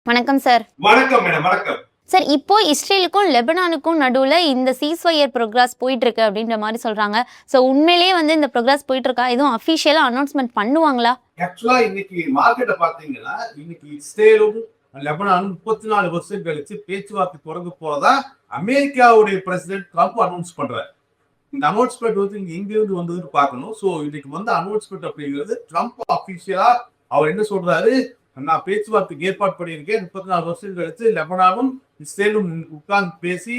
வணக்கம் சார். வணக்கம் மேடம். வணக்கம் சார், இப்போ இஸ்ரேலுக்கும் லெபனானுக்கும் நடுவுல இந்த சீஸ்ஃபயர் ப்ரோக்ரஸ் போயிட்டு இருக்கு அப்படின்ற மாதிரி சொல்றாங்க. ஸோ உண்மையிலேயே இந்த ப்ரோக்ரஸ் போயிட்டு இருக்கா? எதுவும் அஃபிஷியலா அனௌன்ஸ்மெண்ட் பண்ணுவாங்களா? ஆக்சுவலா இன்னைக்கு மார்க்கெட்டை பாத்தீங்கன்னா, இன்னைக்கு இஸ்ரேலும் லெபனானும் 34 வருஷம் கழிச்சு பேச்சுவார்த்தை தொடங்க போறதா அமெரிக்காவுடைய பிரசிடென்ட் ட்ரம்ப் அனௌன்ஸ் பண்றாரு. இந்த அனௌன்ஸ்மெண்ட் இங்க இருந்து வந்ததுன்னு பார்க்கணும். ஸோ இன்னைக்கு அனௌன்ஸ்மெண்ட் அப்படிங்கிறது ட்ரம்ப் அபிஷியலா அவர் என்ன சொல்றாரு, நான் பேச்சுவார்த்தைக்கு ஏற்பாடு பண்ணியிருக்கேன். 34 வருஷம் கழிச்சு லெபனானும் இஸ்ரேலும் உட்கார்ந்து பேசி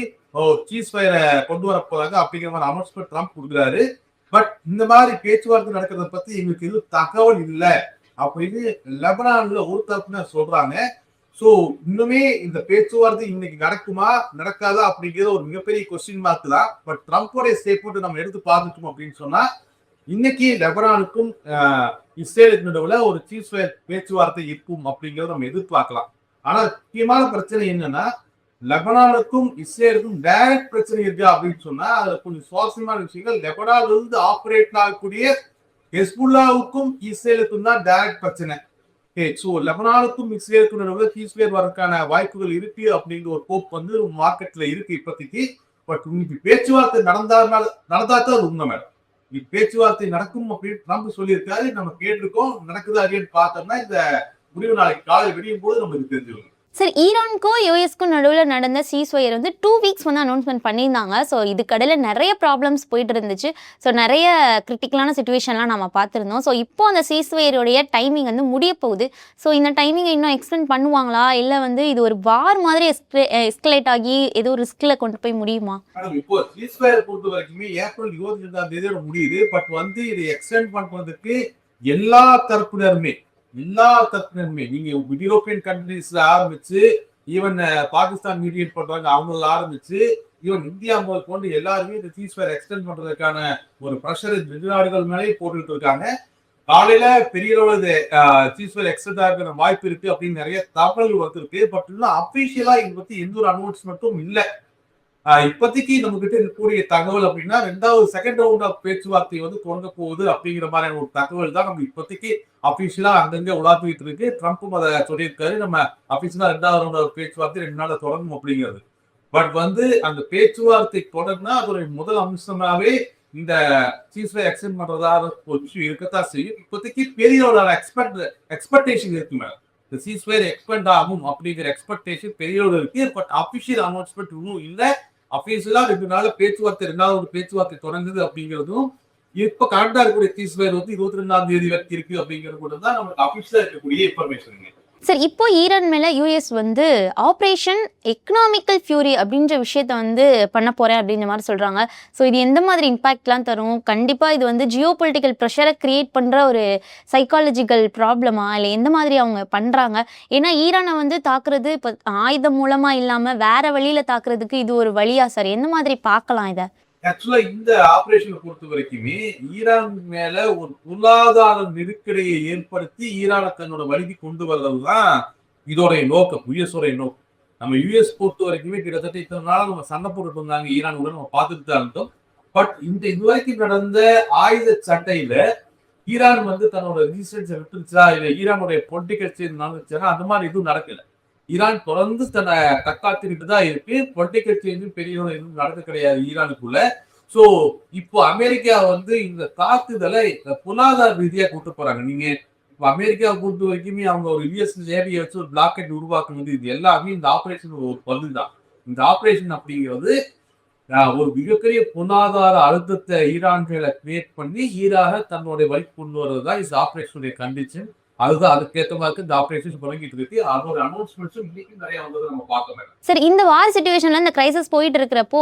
சீஸ் ஃபயரை கொண்டு வரப்போறாங்க அப்படிங்கிற மாதிரி அனௌன்ஸ்மெண்ட் ட்ரம்ப் கொடுக்குறாரு. பட் இந்த மாதிரி பேச்சுவார்த்தை நடக்கிறத பத்தி எங்களுக்கு எதுவும் தகவல் இல்லை அப்படின்னு லெபனான்ல ஒரு தரப்பினர் சொல்றாங்க. சோ இன்னுமே இந்த பேச்சுவார்த்தை இன்னைக்கு நடக்குமா நடக்காதா அப்படிங்கிறது ஒரு மிகப்பெரிய கொஸ்டின் மார்க் தான். பட் ட்ரம்போடைய ஸ்டேட்மெண்ட் நம்ம எடுத்து பார்த்துட்டோம் அப்படின்னு சொன்னா, இன்னைக்கு லெபனானுக்கும் இஸ்ரேலுக்கு நடுவுல ஒரு சீஸ் ஃபயர் பேச்சுவார்த்தை இருக்கும் அப்படிங்கறத நம்ம எதிர்பார்க்கலாம். ஆனா முக்கியமான பிரச்சனை என்னன்னா, லெபனானுக்கும் இஸ்ரேலுக்கும் டைரக்ட் பிரச்சனை இருக்கு அப்படின்னு சொன்னா அதுல கொஞ்சம் சுவாரஸ்யமான விஷயங்கள். லெபனான்ல இருந்து ஆபரேட் ஆகக்கூடிய ஹெஸ்புல்லாவுக்கும் இஸ்ரேலுக்கும் தான் டைரக்ட் பிரச்சனை. சோ லெபனானுக்கும் இஸ்ரேலுக்கும் நடுவுல சீஸ் ஃபயர் வரதுக்கான வாய்ப்புகள் இருக்கு அப்படிங்கிற ஒரு கோப் மார்க்கெட்ல இருக்கு இப்போதைக்கு. பட் இன்னைக்கு பேச்சுவார்த்தை நடந்தாதான் அது உண்மை மேடம். பேச்சுவார்த்தை நடக்கும் அப்படின்னு ட்ரம்ப் சொல்லியிருக்காரு. நம்ம கேட்டிருக்கோம். நடக்குதா அப்படின்னு பார்த்தோம்னா இந்த முடிவு நாளைக்கு காலை விடியும் போது நமக்கு தெரிஞ்சிடும். சார், ஈரானுக்கும் யூஎஸ்க்கும் நடுவில் நடந்த சீஸ்ஃபயர் 2 வீக்ஸ் அனௌன்ஸ்மெண்ட் பண்ணியிருந்தாங்க. ஸோ இதுக்கடையில் நிறைய ப்ராப்ளம்ஸ் போயிட்டு இருந்துச்சு. ஸோ நிறைய கிரிட்டிக்கலான சுச்சுவேஷன்லாம் நம்ம பார்த்துருந்தோம். ஸோ இப்போ அந்த சீஸ்ஃபயருடைய டைமிங் முடிய போகுது. ஸோ இந்த டைமிங்கை இன்னும் எக்ஸ்டெண்ட் பண்ணுவாங்களா, இல்லை இது ஒரு வார் மாதிரி எஸ்கலேட் ஆகி ஏதோ ரிஸ்கில் கொண்டு போய் முடியுமா? இப்போ சீஸ்ஃபயர் பொறுத்த வரைக்குமே ஏப்ரல் 22 முடியுது. பட் இதை எக்ஸ்டெண்ட் பண்றதுக்கு எல்லா தரப்பினருமே நீங்க யூரோப்பியன் கண்ட்ரீஸ்ல ஆரம்பிச்சு ஈவன் பாகிஸ்தான் மீடியேட் பண்றாங்க, அவங்கள ஆரம்பிச்சு ஈவன் இந்தியா முதல் கொண்டு எல்லாருமே இந்த சீஸ்ஃபயர் எக்ஸ்டெண்ட் பண்றதுக்கான ஒரு ப்ரெஷர் வெளிநாடுகள் மேலே போட்டுட்டு இருக்காங்க. காலையில பெரிய அளவு சீஸ்ஃபயர் எக்ஸ்டெண்ட் ஆகிற வாய்ப்பு இருக்கு அப்படின்னு நிறைய தகவல்கள் வந்துருக்கு. பட் இன்னும் அபிஷியலா இதை பத்தி எந்த ஒரு அனௌன்ஸ்மெண்ட்டும் இல்லை. இப்போதைக்கு நம்ம கிட்ட இருக்கக்கூடிய தகவல் அப்படின்னா செகண்ட் ரவுண்ட் ஆஃப் பேச்சுவார்த்தை தொடங்க போகுது அப்படிங்கிற மாதிரியான ஒரு தகவல் தான் நம்ம இப்போதைக்கு அபிஷியலா அங்கங்க உலாத்திட்டு இருக்கு. ட்ரம்ப்பும் அதை சொல்லியிருக்காரு, நம்ம அபிஷியலா 2வது ரவுண்ட் ஆஃப் பேச்சுவார்த்தை 2 நாள் தொடங்கும் அப்படிங்கிறது. பட் அந்த பேச்சுவார்த்தை தொடங்கினா அதோட முதல் அம்சமாவே இந்த சீஸ்ஃபயர் எக்ஸ்டெண்ட் பண்றதா இருக்கத்தான் செய்யும். இப்போதைக்கு பெரிய எக்ஸ்பெக்டேஷன் இருக்கு மேடம். இந்த சீஸ்ஃபயர் எக்ஸ்பெண்ட் ஆகும் அப்படிங்கிற எக்ஸ்பெக்டேஷன் பெரிய இருக்கு. பட் அபிஷியல் அனௌன்ஸ்மெண்ட் இன்னும் இல்லை. அபிஷியலா 2 நாள் பேச்சுவார்த்தை 2வது பேச்சுவார்த்தை தொடங்குது அப்படிங்கிறதும் இப்ப கரெக்டா இருக்கக்கூடிய சீஸ்ஃபயர் 22ஆம் தேதி வரைக்கும் இருக்கு அப்படிங்கிறது கூட தான் நமக்கு அபிஷியலா இருக்கக்கூடிய இன்ஃபர்மேஷன். சார், இப்போ ஈரான் மேல யூஎஸ் ஆப்ரேஷன் எக்கனாமிக்கல் ஃபியூரி அப்படின்ற விஷயத்த பண்ண போறேன் அப்படின்ற மாதிரி சொல்றாங்க. ஸோ இது எந்த மாதிரி இம்பாக்ட்லாம் தரும்? கண்டிப்பா இது ஜியோ பொலிட்டிக்கல் ப்ரெஷரை கிரியேட் பண்ற ஒரு சைக்காலஜிக்கல் ப்ராப்ளமா, இல்லை எந்த மாதிரி அவங்க பண்றாங்க? ஏன்னா ஈரானை தாக்குறது இப்போ ஆயுதம் மூலமா இல்லாம வேற வழியில தாக்குறதுக்கு இது ஒரு வழியா சார்? எந்த மாதிரி பார்க்கலாம் இதை? ஆக்சுவலா இந்த ஆபரேஷனை பொறுத்த வரைக்குமே ஈரான் மேல ஒரு பொருளாதார நெருக்கடியை ஏற்படுத்தி ஈரானை தன்னோட வழிக்கு கொண்டு வர்றதுதான் இதோடைய நோக்கம், யுஎஸ் நோக்கம். நம்ம யுஎஸ் பொறுத்த வரைக்குமே கிட்டத்தட்ட இத்தனை நாள் நம்ம சண்டை போட்டுட்டு இருந்தாங்க ஈரானுடன், நம்ம பார்த்துட்டு தான் இருந்தோம். பட் இதுவரைக்கும் நடந்த ஆயுத சண்டையில ஈரான் தன்னோட ரெசிஸ்டன்ஸை விட்டுருச்சா, இல்ல ஈரானுடைய பொலிட்டிக்கல் சேஞ்ச் நடந்துச்சுன்னா அந்த மாதிரி எதுவும் நடக்கல. ஈரான் தொடர்ந்து தன்னை தற்காத்துக்கிட்டு தான் இருக்கு. பொலிட்டிக்கல் சேஞ்சும் பெரிய எதுவும் நடக்க கிடையாது ஈரானுக்குள்ள. சோ இப்போ அமெரிக்கா இந்த தாக்குதலை பொருளாதார ரீதியா கூட்டு போறாங்க. நீங்க இப்போ அமெரிக்கா பொறுத்த வரைக்குமே அவங்க ஒரு யுஎஸ் நேவியை வச்சு ஒரு பிளாக்கெட் உருவாக்குறது, இது எல்லாமே இந்த ஆபரேஷன் ஒரு பகுதிதான். இந்த ஆபரேஷன் அப்படிங்கிறது ஒரு மிகப்பெரிய பொருளாதார அழுத்தத்தை ஈரான் மேல கிரியேட் பண்ணி ஈராக தன்னுடைய வழி கொண்டு வர்றதுதான் இந்த ஆபரேஷனுடைய கண்டிஷன். அதுதான் அதுக்கேற்ற மாதிரி இந்த ஆபரேஷன் தொடங்கிட்டு இருக்கு. அதோட அனௌன்ஸ்மெண்ட்ஸும் இன்னைக்கு நிறைய நம்ம பார்க்கணும். சார், இந்த வார் சிச்சுவேஷன்ல இந்த கிரைசிஸ் போயிட்டு இருக்கிறப்போ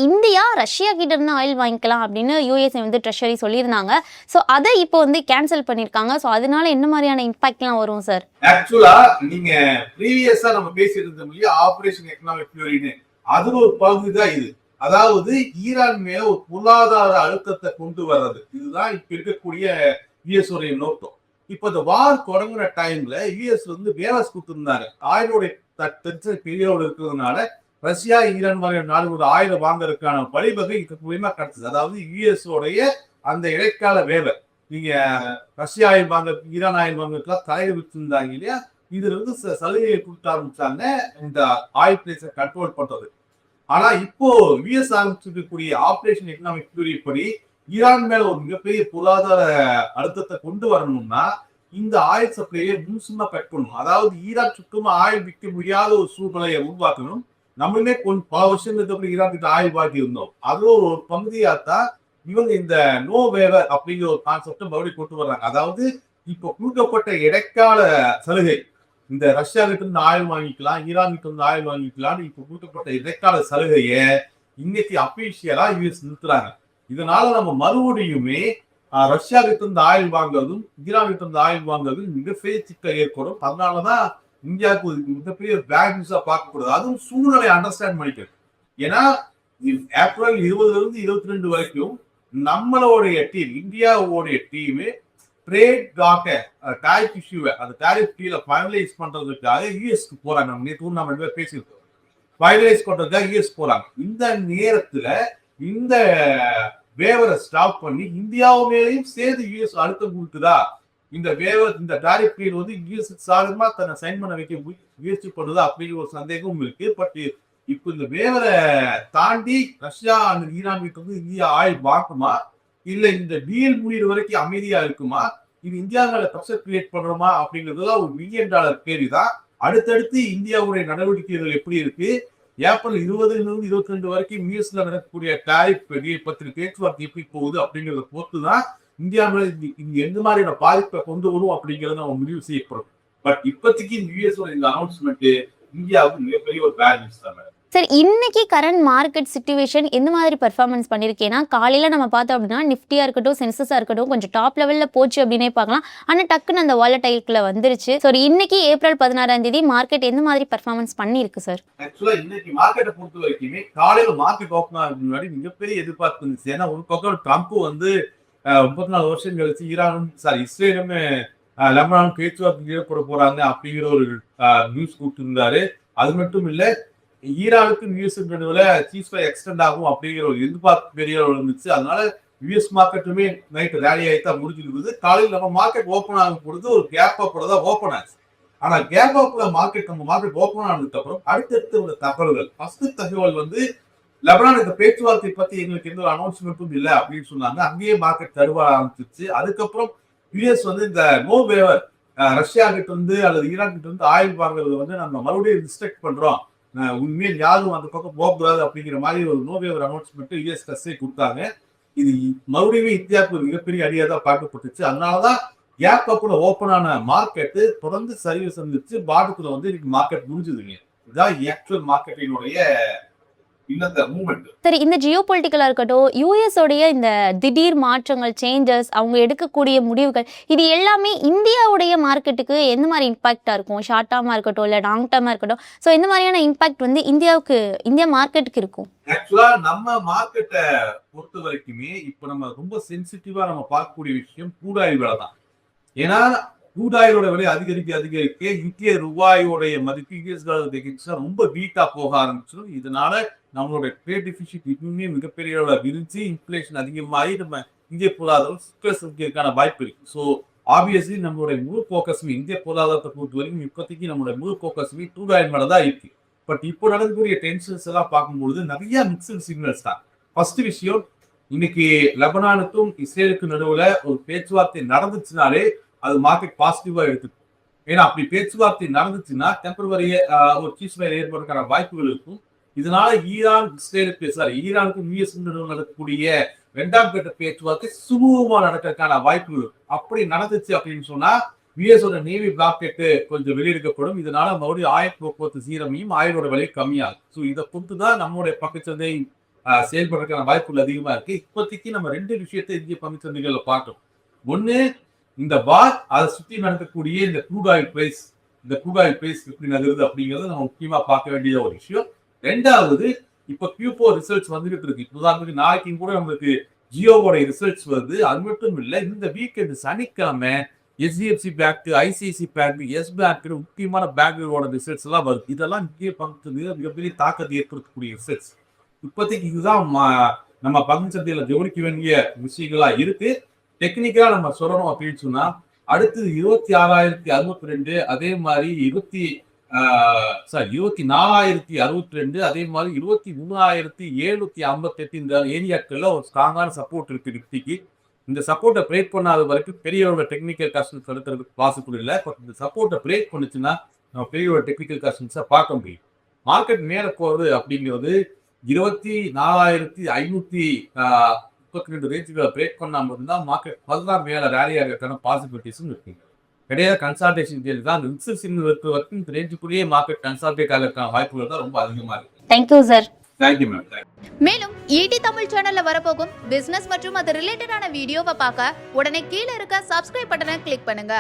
இந்தியா ரஷ்யா கிட்ட இருந்து ஆயில் வாங்கிக்கலாம் அப்படின்னு யூஎஸ்ஏ ட்ரெஷரி சொல்லியிருந்தாங்க. ஸோ அதை இப்போ கேன்சல் பண்ணியிருக்காங்க. ஸோ அதனால என்ன மாதிரியான இம்பாக்ட்லாம் வரும் சார்? ஆக்சுவலா நீங்க ப்ரீவியஸா நம்ம பேசிட்டு இருந்த முடியும் ஆபரேஷன் எக்கனாமிக் ஃபியூரின்னு, அது ஒரு பகுதி தான் இது. அதாவது ஈரான் மேல ஒரு பொருளாதார அழுத்தத்தை கொண்டு வர்றது, இதுதான் இப்ப இருக்கக்கூடிய யுஎஸ் உடைய நோக்கம். இப்ப இந்த வார் தொடங்குற டைம்ல யுஎஸ் வேலை கொடுத்திருந்தாங்க. ஆயிலோட பெரியோடு இருக்கிறதுனால ரஷ்யா ஈரான் மாதிரியான நாடுகளோட ஆயுதம் வாங்கறதுக்கான வழிவகை மூலியமா கிடைச்சது. அதாவது யுஎஸ் உடைய அந்த இடைக்கால வேலை, நீங்க ரஷ்யா ஆயில் வாங்க ஈரான் ஆயில் வாங்கறதுக்கெல்லாம் தலையை விட்டுருந்தாங்க இல்லையா, இதுல இருந்து சலுகையை கொடுக்க ஆரம்பிச்சாங்க இந்த ஆயில் பிரைஸை கண்ட்ரோல் பண்றது. ஆனா இப்போ யுஎஸ் ஆரம்பிச்சிருக்கக்கூடிய ஆபரேஷன் எக்கனாமிக் ஃபியூரி படி ஈரான் மேல ஒரு மிகப்பெரிய பொருளாதார அழுத்தத்தை கொண்டு வரணும்னா இந்த ஆயில் சப்ளையை முழுசுமா கட் பண்ணணும். அதாவது ஈரான் சுத்தமா ஆயில் விற்க முடியாத ஒரு சூழ்நிலையை உருவாக்கணும். நம்மளுமே கொஞ்சம் பல வருஷங்களுக்கு அப்புறம் ஈரான் கிட்ட ஆயில் வாங்கி இருந்தோம். அது ஒரு பகுதியாத்தான் இவங்க இந்த நோ வேவர் அப்படிங்கிற ஒரு கான்செப்டை மறுபடியும் கொண்டு வர்றாங்க. அதாவது இப்போ கொடுக்கப்பட்ட இடைக்கால சலுகை, இந்த ரஷ்யா கிட்ட இருந்து ஆயில் வாங்கிக்கலாம், ஈரான் கிட்ட இருந்து ஆயில் வாங்கிக்கலாம்னு இப்போ கொடுக்கப்பட்ட இடைக்கால சலுகையை இன்னைக்கு அபிஷியலா யூஎஸ் நிறுத்துறாங்க. இதனால நம்ம மறுபடியுமே ரஷ்யா கிட்ட இருந்து ஆயில் வாங்குறதும் ஈரான் கிட்ட இருந்து ஆயில் வாங்குறதும் மிகப்பெரிய சிக்கல் ஏற்படும். அதனாலதான் இந்தியாவுக்கு மிகப்பெரிய பேட் நியூஸா பார்க்கக்கூடாது. அதுவும் சூழ்நிலை அண்டர்ஸ்டாண்ட் பண்ணிக்கிறது. ஏன்னா ஏப்ரல் 20 இருந்து 22 வரைக்கும் நம்மளுடைய டீம், இந்தியாவுடைய டீமு ட்ரேட் டாரிஃப் இஷ்யூவை அந்த டாரிஃப் டீல ஃபைனலைஸ் பண்றதுக்காக யூஎஸ்க்கு போறாங்க. நம்ம நேற்று நம்ம பேசியிருக்கோம். ஃபைனலைஸ் பண்றதுக்காக யூஎஸ் போறாங்க. இந்த நேரத்துல இந்த வேவரை ஸ்டாப் பண்ணி இந்தியாவுமேலையும் சேர்ந்து யூஎஸ் அழுத்தம் கொடுக்குதா, இந்த வேவர் இந்த டாரிஃப் டீல் வந்து யூஎஸ் சாதகமா தன்னை சைன் பண்ண வைக்க முயற்சி பண்ணுதா அப்படிங்கிற ஒரு சந்தேகம் இருக்கு. பட் இப்போ இந்த வேவரை தாண்டி ரஷ்யா அந்த ஈரான் வந்து இந்தியா ஆயில் வாங்குமா, இல்ல இந்த டீல் முடிகிற வரைக்கும் அமைதியா இருக்குமா, இது இந்தியாவில் ப்ரெஷர் கிரியேட் பண்றோமா அப்படிங்கிறதுலாம் ஒரு $1 பில்லியன் கேள்விதான். அடுத்தடுத்து இந்தியாவுடைய நடவடிக்கைகள் எப்படி இருக்கு, ஏப்ரல் 20 22 வரைக்கும் யூஎஸ்ல நடக்கக்கூடிய டாரிஃப் பத்தின பேச்சுவார்த்தை எப்படி போகுது அப்படிங்கிறத பொறுத்துதான் இந்தியாவில் எந்த மாதிரியான பாதிப்பை கொண்டு வரும் அப்படிங்கிறத நம்ம முடிவு செய்யப்படும். பட் இப்போதைக்கு யூஎஸ் இந்த அனௌன்ஸ்மெண்ட் இந்தியாவுக்கு மிகப்பெரிய ஒரு பேட் நியூஸ் தான். சார், இன்னைக்கு கரண்ட் மார்க்கெட் சிச்சுவேஷன் எந்த மாதிரி பர்ஃபார்மன்ஸ் பண்ணியிருக்கேன்னா, காலையில் நம்ம பார்த்தோம் அப்படின்னா நிஃப்டியாக இருக்கட்டும், சென்சஸாக இருக்கட்டும், கொஞ்சம் டாப் லெவலில் போச்சு அப்படின்னே பார்க்கலாம். ஆனால் டக்குன்னு அந்த வாலடைல்குள்ள வந்துருச்சு. ஸோ இன்னைக்கு ஏப்ரல் 16 மார்க்கெட் எந்த மாதிரி பர்ஃபார்மன்ஸ் பண்ணியிருக்கு சார்? ஆக்சுவலா இன்னைக்கு மார்க்கெட்டை பொறுத்த வரைக்குமே காலையில் மார்க்கெட் ஓப்பன் ஆகிறதுக்கு முன்னாடி மிகப்பெரிய எதிர்பார்ப்பு இருந்துச்சு. ஏன்னா ஒரு பக்கம் ட்ரம்ப் வந்து 34 வருஷம் கழிச்சு இஸ்ரேலுமே லெபனானும் பேச்சுவார்த்தை ஈடுபட போறாங்க அப்படிங்கிற ஒரு நியூஸ் கொடுத்திருந்தாரு. அது மட்டும் இல்ல, ஈரானுக்கு யூஎஸ் நடுவில் சீஸ்ஃபயர் எக்ஸ்டெண்ட் ஆகும் அப்படிங்கிற ஒரு எதிர்பார்ப்பு பெரிய இருந்துச்சு. அதனால யூஎஸ் மார்க்கெட்டுமே நைட் ரேலி ஆகித்தான் முடிஞ்சிருக்குது. காலையில் நம்ம மார்க்கெட் ஓப்பன் ஆகும் பொழுது ஒரு கேப் அப்ல தான் ஓப்பன் ஆச்சு. ஆனா கேப் அப்ல நம்ம மார்க்கெட் ஓப்பன் ஆனதுக்கு அப்புறம் அடுத்தடுத்து ஒரு தகவல்கள், ஃபர்ஸ்ட் தகவல் வந்து லெபனான் இந்த பேச்சுவார்த்தை பத்தி எங்களுக்கு எந்த ஒரு அனௌன்ஸ்மெண்ட்டும் இல்லை அப்படின்னு சொன்னாங்க. அங்கேயே மார்க்கெட் தருவ ஆரம்பிச்சிருச்சு. அதுக்கப்புறம் யூஎஸ் வந்து இந்த நோ வேவர் ரஷ்யா கிட்ட இருந்து அல்லது ஈரான் கிட்ட இருந்து ஆயில் வாங்குறது வந்து நம்ம மறுபடியும் ரிஸ்ட்ரிக்ட் பண்றோம், உண்மையில் யாரும் அந்த பக்கம் போகக்கூடாது அப்படிங்கிற மாதிரி ஒரு நோ வேவர் அனௌன்ஸ்மெண்ட் யூஎஸ் கட்சியை கொடுத்தாங்க. இது மறுபடியும் இந்தியாவுக்கு ஒரு மிகப்பெரிய அடியாக தான் பார்க்கப்பட்டுச்சு. அதனாலதான் கேப் அப்ல ஓப்பன் ஆன மார்க்கெட்டு தொடர்ந்து சரிவு சந்திச்சு பாட்டுக்குள்ள வந்து இன்னைக்கு மார்க்கெட் முடிஞ்சுதுங்க. இதுதான் ஆக்சுவல் மார்க்கெட்டினுடைய சரி, இந்த ஜியோ பொலிட்டிக்கலா இருக்கட்டும், யூஎஸ் உடைய இந்த திடீர் மாற்றங்கள், சேஞ்சஸ், அவங்க எடுக்கக்கூடிய முடிவுகள், இது எல்லாமே இந்தியாவுடைய மார்க்கெட்டுக்கு எந்த மாதிரி இம்பாக்டா இருக்கும்? ஷார்ட் டேர்மா இருக்கட்டும், இல்ல லாங் டேர்மா இருக்கட்டும், ஸோ எந்த மாதிரியான இம்பாக்ட் வந்து இந்தியா மார்க்கெட்டுக்கு இருக்கும்? ஆக்சுவலா நம்ம மார்க்கெட்டை பொறுத்த வரைக்குமே இப்ப நம்ம ரொம்ப சென்சிட்டிவா நம்ம பார்க்கக்கூடிய விஷயம் கூடாய் விலை தான். ஏன்னா கூடாயோட விலை அதிகரிக்க இந்திய ரூபாயோடைய மதிப்பு யூஎஸ் டாலர் ரொம்ப வீக்கா போக ஆரம்பிச்சிடும். இதனால நம்மளோட ட்ரேட் டெபிசிட் இன்னுமே மிகப்பெரிய விரிஞ்சு இன்ஃபிளேஷன் அதிகமாகி நம்ம இந்திய பொருளாதாரம் வாய்ப்பு இருக்கு. ஸோ ஆப்வியஸ்லி நம்மளுடைய முழு போக்கஸுமே இந்திய பொருளாதாரத்தை பொறுத்த வரைக்கும் இப்போதைக்கு நம்மளுடைய முழு போக்கஸுமே கூடாய் மேல தான் இருக்கு. பட் இப்போ நடக்கக்கூடிய டென்ஷன்ஸ் எல்லாம் பார்க்கும்பொழுது நிறைய மிக்சட் சிக்னல்ஸ் தான். ஃபர்ஸ்ட் விஷயம், இன்னைக்கு லெபனானுக்கும் இஸ்ரேலுக்கும் நடுவுல ஒரு பேச்சுவார்த்தை நடந்துச்சுனாலே அது மார்க்கெட் பாசிட்டிவா எடுத்துக்கும். ஏன்னா அப்படி பேச்சுவார்த்தை நடந்துச்சுன்னா டெம்பரவரி ஒரு சீஸ்ஃபயர் ஏற்படுறதுக்கான வாய்ப்புகள் இருக்கும். இதனால ஈரானுக்கும் யூஎஸ் நடக்கக்கூடிய 2ஆம் கட்ட பேச்சுவார்த்தை சுமூகமா நடக்கிறதுக்கான வாய்ப்புகள். அப்படி நடந்துச்சு அப்படின்னு சொன்னா யூஎஸோட நேவி பிளாக்கெட்டு கொஞ்சம் வெளியெடுக்கப்படும். இதனால மறுபடியும் ஆயில் போக்குவரத்து சீரமையும் ஆயிலோட விலை கம்மியாகும். ஸோ இதை பொறுத்துதான் நம்மளுடைய பங்குச்சந்தை செயல்படுறதுக்கான வாய்ப்புகள் அதிகமா இருக்கு. இப்போதைக்கு நம்ம 2 விஷயத்தை இந்திய பங்குச்சந்தைகள்ல பார்க்கணும். ஒண்ணு, இந்த வார் அதை சுற்றி நடக்கக்கூடிய இந்த க்ரூட் ஆயில் பிரைஸ் எப்படி நகருது அப்படிங்கிறத நம்ம முக்கியமா பார்க்க வேண்டிய ஒரு விஷயம். 2வது, இப்ப Q4 ரிசல்ட்ஸ் வந்துகிட்டு இருக்கு. உதாரணத்துக்கு நாளைக்கு கூட நம்மளுக்கு ஜியோவோட ரிசல்ட்ஸ் வருது. அது மட்டும் இல்ல, இந்த வீக்கெண்ட் சனிக்கிழமை HDFC bank, ICICI bank, Yes bank முக்கியமான பேங்கோட ரிசல்ட்ஸ் எல்லாம் வருது. இதெல்லாம் முக்கிய பங்கு மிகப்பெரிய தாக்கத்தை ஏற்படுத்தக்கூடிய ரிசல்ட்ஸ். இப்போதைக்கு இதுதான் நம்ம பங்கு சந்தையில கவனிக்க வேண்டிய விஷயங்களா இருக்கு. டெக்னிக்கலா நம்ம சொல்லணும் அப்படின்னு சொன்னா அடுத்தது 26,062, அதே மாதிரி 24,062, அதே மாதிரி 23,758 இந்த ஏரியாக்கள்ல ஒரு ஸ்ட்ராங்கான சப்போர்ட் இருக்கு நிஃப்டிக்கு. இந்த சப்போர்ட்டை பிரேக் பண்ணாத வரைக்கும் பெரிய டெக்னிக்கல் கஸ்டன்ஸ் எடுக்கிறதுக்கு பாசிபிள் இல்லை. பட் இந்த சப்போர்ட்டை பிரேக் பண்ணுச்சுன்னா நம்ம பெரிய டெக்னிக்கல் கஸ்டன்ஸை பார்க்க முடியும். மார்க்கெட் மேலே போகிறது அப்படிங்கிறது 24,532 ரேஞ்சுகளை பிரேக் பண்ணாமல் இருந்தால் மார்க்கெட் ஃபர்தராக மேலே ரேலி ஆகிறதுக்கான பாசிபிலிட்டிஸும் இருக்குங்க. கிடையாது கன்சல்டேஷன் தேதி தான் இருக்கிற வரைக்கும் இந்த ரேஞ்சுக்குள்ளேயே மார்க்கெட் கன்சல்டேட் ஆகிறதுக்கான வாய்ப்புகள் தான் ரொம்ப அதிகமாக இருக்கு. Thank you sir. Thank you ma'am. மேலும் ஈடி தமிழ் சேனல்ல வரப்போகும் பிசினஸ் மற்றும் அது ரிலேட்டடான வீடியோவை பார்க்க உடனே கீழே இருக்க சப்ஸ்கிரைப் பட்டனை கிளிக் பண்ணுங்க.